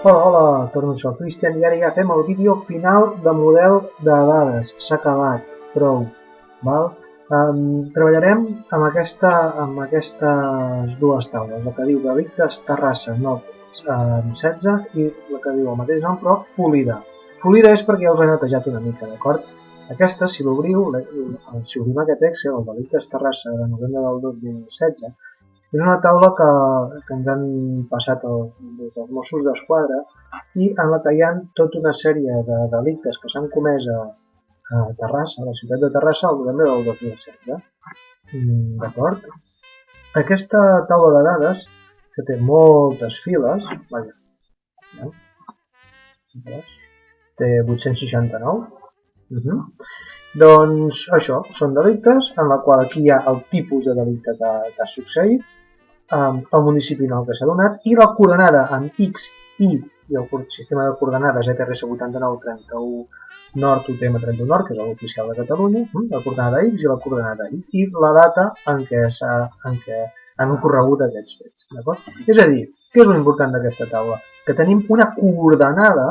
Hola, hola, torno a ser el Cristian i ara ja fem el vídeo final de model de dades. S'ha acabat, prou. Val? Treballarem amb aquestes dues taules, la que diu delictes Terrassa 16 i la que diu el mateix nom però polida. Polida és perquè ja us he netejat una mica, d'acord? Aquesta, si l'obriu, si obrim aquest Excel, el delictes Terrassa de novembre del 2016, és una taula que ens han passat des dels Mossos d'Esquadra i en la que hi ha tota una sèrie de delictes que s'han comès a Terrassa, a la ciutat de Terrassa, al novembre del 2016. D'acord? Aquesta taula de dades, que té moltes files, té 869, doncs això, són delictes en la qual aquí hi ha el tipus de delicte que ha succeït, el municipi en el que s'ha donat i la coordenada en X, Y i el sistema de coordenades ETRS 8931 Nord UTM 31 Nord, que és l'oficial de Catalunya, la coordenada X i la coordenada Y, i la data en què han ocorregut aquests fets. És a dir, què és l'important d'aquesta taula? Que tenim una coordenada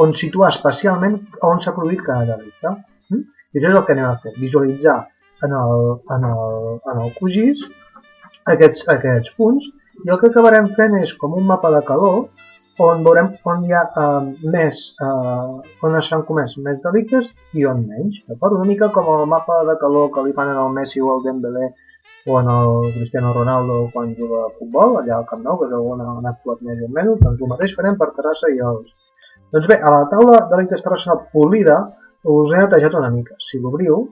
on situar especialment on s'ha produït cada delicte. I això és el que anem a fer, visualitzar en el QGIS aquests punts, i el que acabarem fent és com un mapa de calor on veurem on hi ha on s'han comès més delictes i on menys. Una mica com el mapa de calor que li fan en el Messi o el Dembélé o en el Cristiano Ronaldo quan juga a futbol, allà al Camp Nou, que és on han actuat més o menys, doncs el mateix farem per Terrassa i els... Doncs bé, a la taula de delictes Terrassa polida us he netejat una mica. Si l'obriu,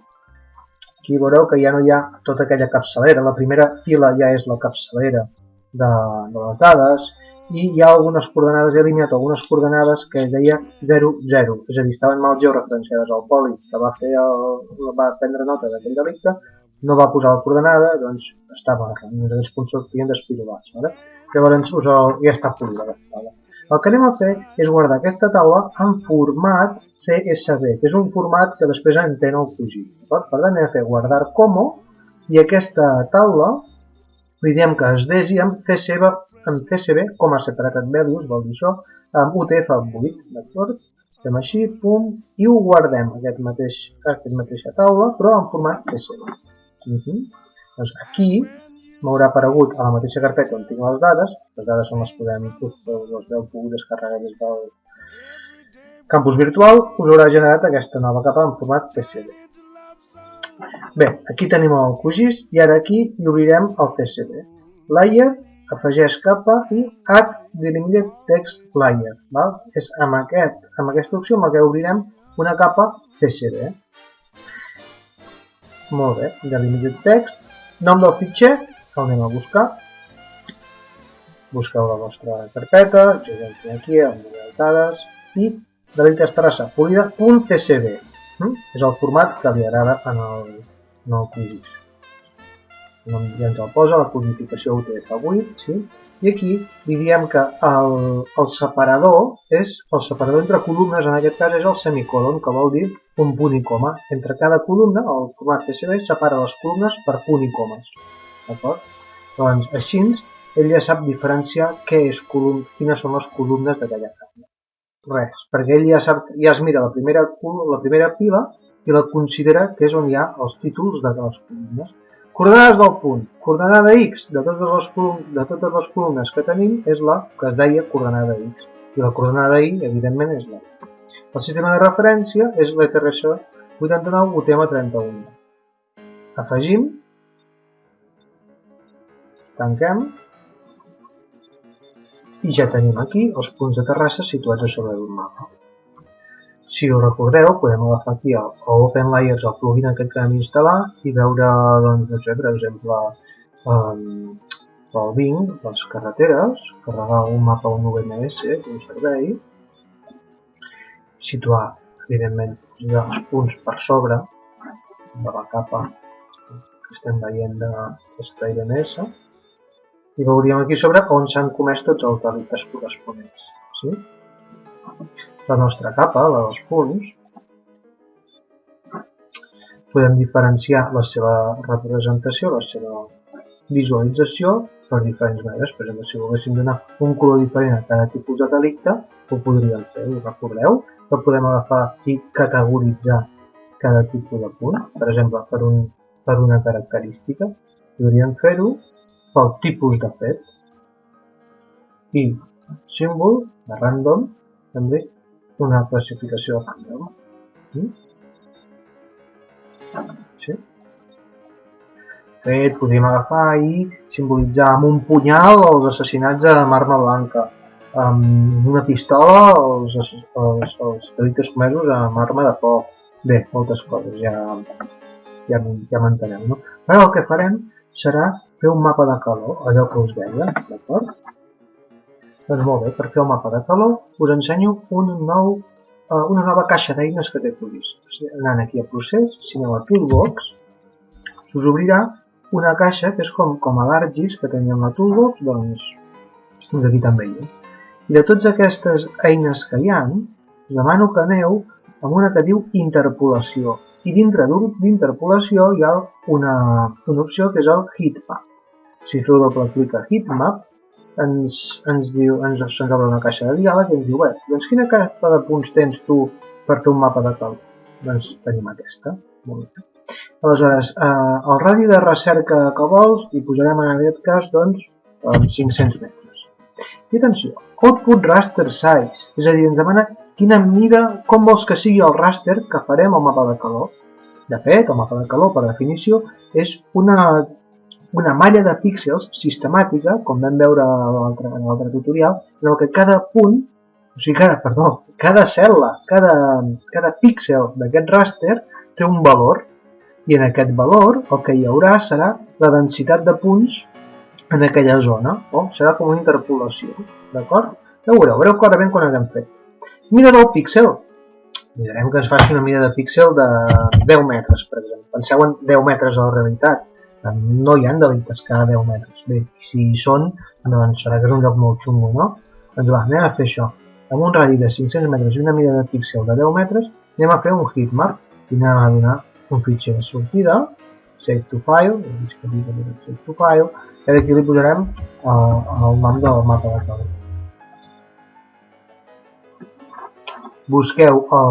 aquí veureu que ja no hi ha tota aquella capçalera. La primera fila ja és la capçalera de les dades i hi ha algunes coordenades, he eliminat algunes coordenades que deia 0, 0, és a dir, estaven mal georreferenciades. El poli que va prendre nota d'aquell delicte no va posar la coordenada, doncs estava els punts sortien despirolats. Llavors ja està polida aquesta taula. El que anem a fer és guardar aquesta taula en format CSV, que és un format que després entén el QGIS. Per tant, anem a fer guardar como i aquesta taula li diem que es desi amb CSV com a separated values, vol dir això, amb UTF-8, d'acord? Fem així, pum, i ho guardem, aquesta mateixa taula, però en format CSV. Doncs aquí m'haurà aparegut a la mateixa carpeta on tinc les dades on les heu pogut descarregar des del campus virtual, us haurà generat aquesta nova capa en format CSV. Bé, aquí tenim el QGIS i ara aquí hi obrirem el CSV. Layer, afegeix capa i Add Delimited Text Layer. És amb aquesta opció amb la que obrirem una capa CSV. Molt bé, Delimited Text. Nom del fitxer, el anem a buscar. Busqueu la vostra carpeta, jo ja el tinc aquí, amb model dades, i delictes Terrassa polida.csv. És el format que li agrada en el QGIS. Ja ens el posa, la codificació UTF-8, i aquí li diem que el separador és el separador entre columnes, en aquest cas és el semicolon, que vol dir un punt i coma. Entre cada columna, el format CSV separa les columnes per punt i comes. Doncs així ell ja sap diferenciar quines són les columnes d'aquella capa. Res, perquè ell ja es mira la primera fila i la considera que és on hi ha els títols de les columnes. Coordenades del punt. Coordenada X de totes les columnes que tenim és la que es deia coordenada X. I la coordenada Y, evidentment, és la Y. El sistema de referència és l'ETRS 89 UTM 31. Afegim. Tanquem. I ja tenim aquí els punts de Terrassa situats a sobre d'un mapa. Si us recordeu, podem agafar aquí el Open Layers, el plugin aquest que vam instal·lar, i veure, per exemple, pel Bing, les carreteres, carregar un mapa un UMS, un servei, situar, evidentment, els punts per sobre de la capa que estem veient d'aquesta IMS, i veuríem aquí sobre on s'han comès tots els delictes corresponents. La nostra capa, la dels punts, podem diferenciar la seva representació, la seva visualització per diferents maneres. Per exemple, si volguéssim donar un color diferent a cada tipus de delicte, ho podríem fer, ho recordeu? Que podem agafar i categoritzar cada tipus de punt. Per exemple, per una característica, podríem fer-ho pel tipus de fet. I símbol de random, també una classificació de random. Sí? Fet, podríem agafar i simbolitzar amb un punyal els assassinats amb arma blanca, amb una pistola els delictes comesos amb arma de foc. Bé, moltes coses, ja m'enteneu, no? Ara el que farem serà fer un mapa de calor, allò que us deia, d'acord? Doncs molt bé, per fer el mapa de calor us ensenyo una nova caixa d'eines que té Qgis. Anant aquí a procés, si aneu a Toolbox, us obrirà una caixa que és com a l'ArcGIS que teníem a Toolbox, doncs aquí també hi és. I de totes aquestes eines que hi ha, us demano que aneu amb una que diu Interpolació. I dintre d'Interpolació hi ha una opció que és el Heatmap. Si feu doble clic a Heatmap, ens obre una caixa de diàleg i ens diu, bé, doncs quina capa de punts tens tu per fer un mapa de calor? Doncs tenim aquesta. Molt bé. Aleshores, el radi de recerca que vols hi posarem en aquest cas, doncs, 500 metres. I atenció, Output Raster Size, és a dir, ens demana quina mida, com vols que sigui el raster que farem al mapa de calor. De fet, el mapa de calor, per definició, és una malla de píxels sistemàtica, com vam veure en l'altre tutorial, en què cada punt, cada cel·la, cada píxel d'aquest ràster té un valor, i en aquest valor el que hi haurà serà la densitat de punts en aquella zona, o serà com una interpolació, d'acord? Ja ho veureu clarament quan haguem fet. Mida del píxel. Mirarem que ens faci una mida de píxel de 10 metres, per exemple. Penseu en 10 metres a la realitat. No hi ha delictes cada 10 metres. Bé, si hi són, doncs serà que és un lloc molt xungo, no? Doncs va, anem a fer això. Amb un radi de 500 metres i una mida de píxel de 10 metres, anem a fer un heatmap i anem a donar un fitxer de sortida, save to file, i aquí li posarem el nom del mapa de calor. Busqueu la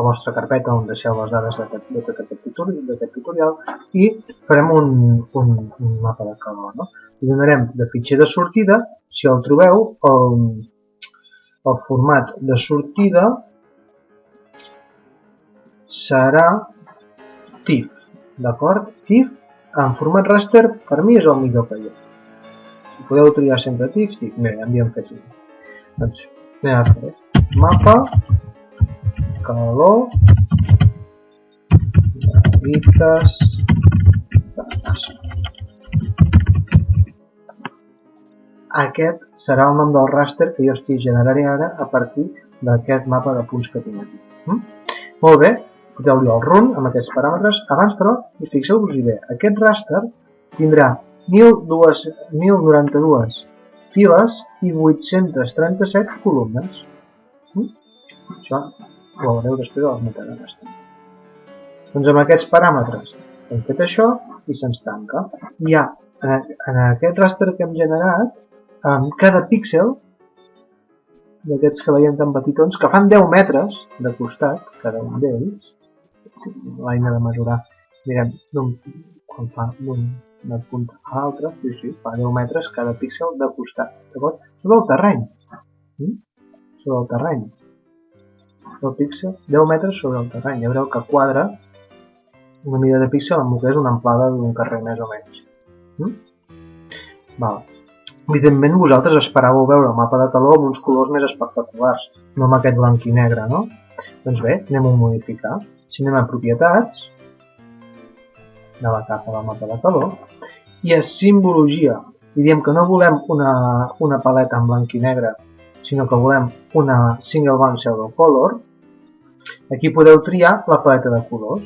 vostra carpeta on deixeu les dades d'aquest tutorial i farem un mapa de calor. Li donarem de fitxer de sortida, si el trobeu, el format de sortida serà TIFF, d'acord? TIFF en format raster per mi és el millor que hi ha. Si podeu triar sempre TIFF, bé, ja m'hi hem fet. Doncs anem a fer mapa calor delictes de casa. Aquest serà el nom del ràster que jo estic generant ara a partir d'aquest mapa de punts que tinc aquí. Molt bé, foteu-li el run amb aquests paràmetres. Abans, però, fixeu-vos-hi bé, aquest ràster tindrà 1092 files i 837 columnes. Això ho veureu després a les metadades. Doncs amb aquests paràmetres hem fet això i se'ns tanca. Hi ha, en aquest ràster que hem generat, cada píxel d'aquests que veiem tan petitons, que fan 10 metres de costat, cada un d'ells, l'eina de mesurar, mirem, quan fa una punta a l'altra, sí, fa 10 metres cada píxel de costat, d'acord? Sobre el terreny. Sobre el terreny. El píxel, 10 metres sobre el terreny. Ja veureu que quadra una mida de píxel amb el que és una amplada d'un carrer més o menys. Evidentment vosaltres esperàveu veure el mapa de calor amb uns colors més espectaculars, no amb aquest blanc i negre, no? Doncs bé, anem-ho a modificar. Si anem a propietats, de la capa del mapa de calor, i a simbologia, i diem que no volem una paleta en blanc i negre, sinó que volem una single band pseudo color, aquí podeu triar la paleta de colors.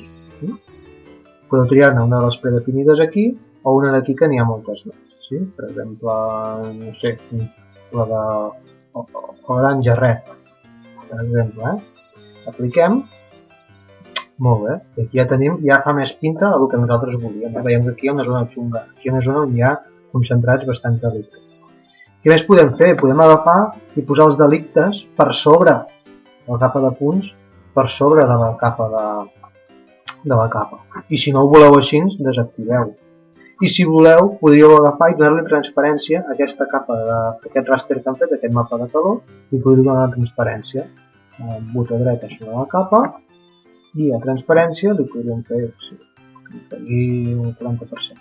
Podeu triar-ne una de les predefinides aquí, o una d'aquí que n'hi ha moltes més. Per exemple, no sé, la de l'orange red, per exemple. Apliquem. Molt bé. I aquí ja tenim, ja fa més pinta el que nosaltres volíem. Veiem que aquí hi ha una zona xunga. Aquí hi ha una zona on hi ha concentrats bastants delictes. Què més podem fer? Podem agafar i posar els delictes per sobre la capa de punts, per sobre de la capa I si no ho voleu així, desactiveu. I si voleu, podríeu agafar i donar-li transparència a aquesta capa, aquest ràster que han fet, aquest mapa de calor, i podríeu donar transparència. Botó dreta sobre la capa, i a transparència li podríem fer un 40%.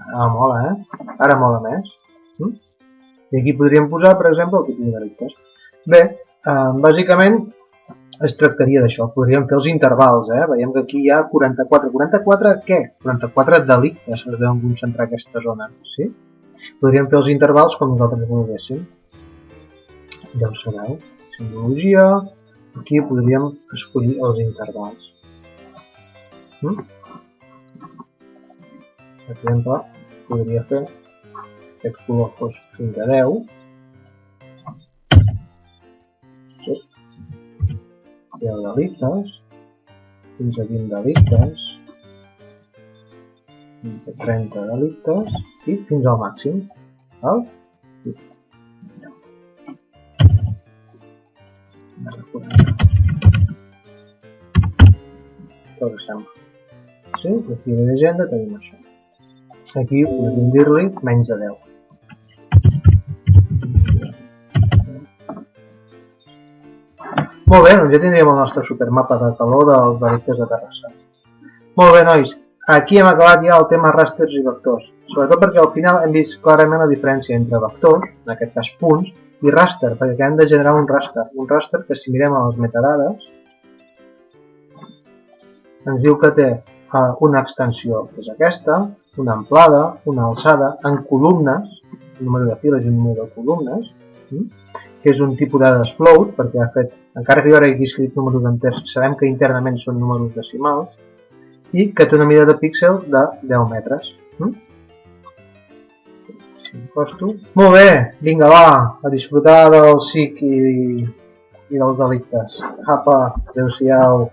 Ara mola, Ara mola més. I aquí podríem posar, per exemple, el tipus de delictes. Bé, bàsicament es tractaria d'això. Podríem fer els intervals, Veiem que aquí hi ha 44. 44 què? 44 delictes es deuen concentrar aquesta zona, sí? Podríem fer els intervals com nosaltres volguéssim. Ja ho sabeu. Simbologia. Aquí podríem escollir els intervals. Per exemple, podria fer aquest color fos fins a 10. 10 delictes, fins a 20 delictes, fins a 30 delictes i fins al màxim. Val? Tot que sembla. Sí? I aquí a la llegenda tenim això. Aquí podem dir-li menys de 10. Molt bé, doncs ja tindríem el nostre supermapa de calor dels delictes de Terrassa. Molt bé, nois, aquí hem acabat ja el tema ràsters i vectors. Sobretot perquè al final hem vist clarament la diferència entre vectors, en aquest cas punts, i ràster, perquè hem de generar un ràster. Un ràster que si mirem a les metadades ens diu que té una extensió, que és aquesta, una amplada, una alçada, en columnes, un número de files i un número de columnes, que és un tipus de dades float, perquè ha fet, encara que jo ara he escrit números enters, sabem que internament són números decimals, i que té una mida de píxel de 10 metres. Molt bé, vinga, va, a disfrutar del SIC i dels delictes. Apa, adeu-siau.